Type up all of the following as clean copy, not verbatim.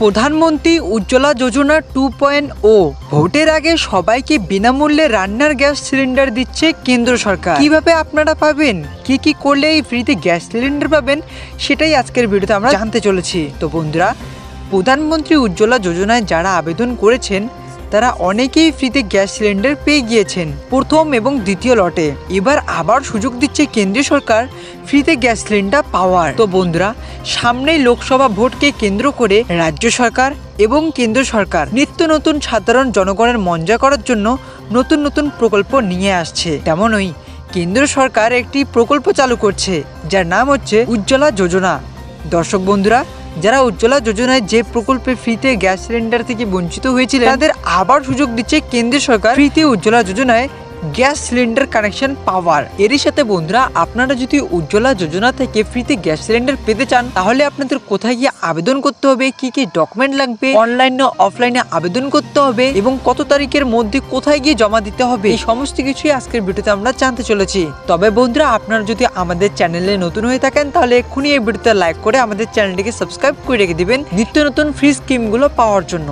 প্রধানমন্ত্রী উজ্জ্বলা যোজনা 2.0 ভোটের আগে সবাইকে বিনামূল্যে রান্নার গ্যাস সিলিন্ডার দিচ্ছে কেন্দ্র সরকার। কিভাবে আপনারা পাবেন, কি করলে এই ফ্রিতে গ্যাস সিলিন্ডার পাবেন, সেটাই আজকের ভিডিওতে আমরা জানতে চলেছি। তো বন্ধুরা, প্রধানমন্ত্রী উজ্জ্বলা যোজনায় যারা আবেদন করেছেন তারা অনেকেই ফ্রিতে গ্যাস সিলিন্ডার পেয়ে গিয়েছেন প্রথম এবং দ্বিতীয় লটে। এবার আবার সুযোগ দিচ্ছে কেন্দ্রীয় সরকার ফ্রিতে গ্যাস সিলিন্ডার পাওয়ার। তো বন্ধুরা, সামনেই লোকসভা ভোটকে কেন্দ্র করে রাজ্য সরকার এবং কেন্দ্র সরকার নিত্য নতুন সাধারণ জনগণের মন জয় করার জন্য নতুন নতুন প্রকল্প নিয়ে আসছে। তেমনই কেন্দ্র সরকার একটি প্রকল্প চালু করছে যার নাম হচ্ছে উজ্জ্বলা যোজনা। দর্শক বন্ধুরা, যারা উজ্জ্বলা যোজনায় যে প্রকল্পে ফ্রিতে গ্যাস সিলিন্ডার থেকে বঞ্চিত হয়েছিল তাদের আবার সুযোগ দিচ্ছে কেন্দ্র সরকার ফ্রিতে উজ্জ্বলা যোজনায় গ্যাস সিলিন্ডার কানেকশন পাওয়ার। এরই সাথে বন্ধুরা, আপনারা যদি উজ্জ্বলা যোজনা থেকে ফ্রিতে গ্যাস সিলিন্ডার পেতে চান তাহলে আপনাদের কোথায় গিয়ে আবেদন করতে হবে, কি ডকুমেন্ট লাগবে, অনলাইন না অফলাইনে আবেদন করতে হবে এবং কত তারিখের মধ্যে কোথায় গিয়ে জমা দিতে হবে, এই সমস্ত কিছুই আজকের ভিডিওতে আমরা জানতে চলেছি। তবে বন্ধুরা, আপনারা যদি আমাদের চ্যানেলে নতুন হয়ে থাকেন তাহলে এক্ষুনি এই ভিডিওতে লাইক করে আমাদের চ্যানেলটিকে সাবস্ক্রাইব করে রেখে দিবেন নিত্য নতুন ফ্রি স্কিমগুলো পাওয়ার জন্য।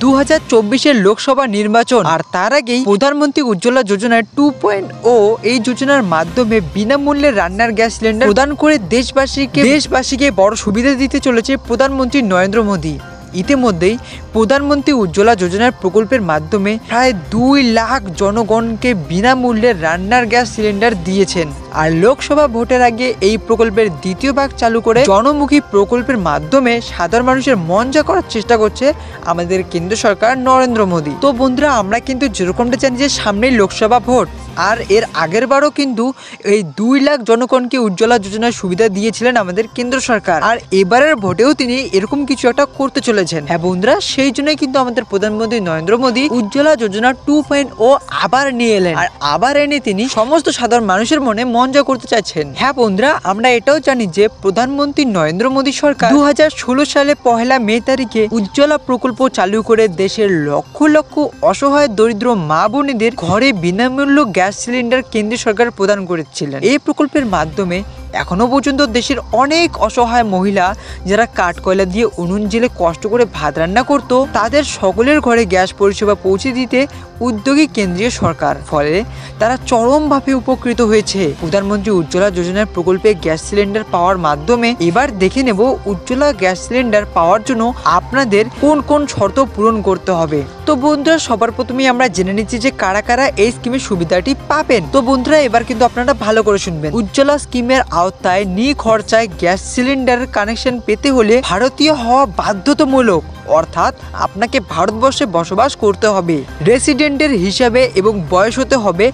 2024-এর লোকসভা নির্বাচন আর তার আগেই প্রধানমন্ত্রী উজ্জ্বলা যোজনায় 2.0 এই যোজনার মাধ্যমে বিনামূল্যে রান্নার গ্যাস সিলিন্ডার প্রদান করে দেশবাসীকে বড় সুবিধা দিতে চলেছে প্রধানমন্ত্রী নরেন্দ্র মোদী। ইতিমধ্যেই প্রধানমন্ত্রী উজ্জ্বলা যোজনার প্রকল্পের মাধ্যমে প্রায় 2 লাখ জনগণকে বিনামূল্যে রান্নার গ্যাস সিলিন্ডার দিয়েছেন। আর লোকসভা ভোটের আগে এই প্রকল্পের দ্বিতীয় ভাগ চালু করে জনমুখী প্রকল্পের মাধ্যমে সাধারণ মানুষের মন জয় করার চেষ্টা করছে আমাদের কেন্দ্র সরকার নরেন্দ্র মোদী। তো বন্ধুরা, আমরা কিন্তু যেরকমটা জানি যে সামনেই লোকসভা ভোট, আর এর আগের বারও কিন্তু এই 2 লাখ জনগণকে উজ্জ্বলা যোজনার সুবিধা দিয়েছিলেন আমাদের কেন্দ্র সরকার। আর এবারের ভোটেও তিনি এরকম কিছু একটা করতে চলেছেন। হ্যাঁ বন্ধুরা, সেই জন্যই কিন্তু আমাদের প্রধানমন্ত্রী নরেন্দ্র মোদী উজ্জ্বলা যোজনা 2.0 আবার নিয়ে এলেন। আর আবার এনে তিনি সমস্ত সাধারণ মানুষের মনে মন জয় করতে চাইছেন। হ্যাঁ বন্ধুরা, আমরা এটাও জানি যে প্রধানমন্ত্রী নরেন্দ্র মোদী সরকার 2016 সালে 1 মে তারিখে উজ্জ্বলা প্রকল্প চালু করে দেশের লক্ষ লক্ষ অসহায় দরিদ্র মা বোনেদের ঘরে বিনামূল্য গ্যাস সিলিন্ডার কেন্দ্রীয় সরকার প্রদান করেছিলেন। এই প্রকল্পের মাধ্যমে এখনো পর্যন্ত দেশের অনেক অসহায় মহিলা যারা কাঠ কয়লা দিয়ে উনুন জেলে কষ্ট করে ভাত রান্না করত, তাদের সকলের ঘরে গ্যাস পরিষেবা পৌঁছে দিতে উদ্যোগী কেন্দ্রীয় সরকার। ফলে তারা চরমভাবে উপকৃত হয়েছে। প্রধানমন্ত্রী উজ্জ্বলা যোজনার প্রকল্পে গ্যাস সিলিন্ডার পাওয়ার মাধ্যমে এবার দেখে নেব উজ্জ্বলা গ্যাস সিলিন্ডার পাওয়ার জন্য আপনাদের কোন কোন শর্ত পূরণ করতে হবে। তো বন্ধুরা, সবার প্রথমেই আমরা জেনে নিচ্ছি যে কারা কারা এই স্কিমের সুবিধাটি পাবেন। তো বন্ধুরা, এবার কিন্তু আপনারা ভালো করে শুনবেন। উজ্জ্বলা স্কিমের আওতায় নিখরচায় গ্যাস সিলিন্ডার কানেকশন পেতে হলে ভারতীয় হওয়া বাধ্যতামূলক, অর্থাৎ আপনাকে ভারতবর্ষে বসবাস করতে হবে, রেসিডেন্টের হিসাবে এবং বয়স হতে হবে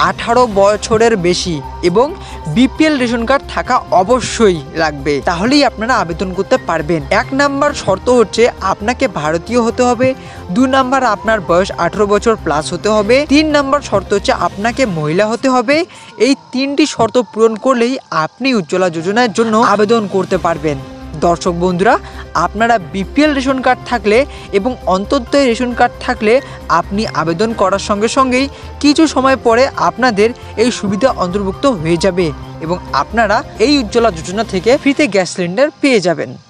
18 বছরের বেশি এবং বিপিএল রেশন কার্ড থাকা অবশ্যই লাগবে, তাহলেই আপনারা আবেদন করতে পারবেন। 1 নাম্বার শর্ত হচ্ছে আপনাকে ভারতীয় হতে হবে, 2 নাম্বার আপনার বয়স 18 বছর প্লাস হতে হবে, 3 নাম্বার শর্ত হচ্ছে আপনাকে মহিলা হতে হবে। এই 3টি শর্ত পূরণ করলেই আপনি উজ্জ্বলা যোজনার জন্য আবেদন করতে পারবেন। দর্শক বন্ধুরা, আপনারা বিপিএল রেশন কার্ড থাকলে এবং অন্তর্দয় রেশন কার্ড থাকলে আপনি আবেদন করার সঙ্গে সঙ্গেই কিছু সময় পরে আপনাদের এই সুবিধা অন্তর্ভুক্ত হয়ে যাবে এবং আপনারা এই উজ্জ্বলা যোজনা থেকে ফ্রিতে গ্যাস সিলিন্ডার পেয়ে যাবেন।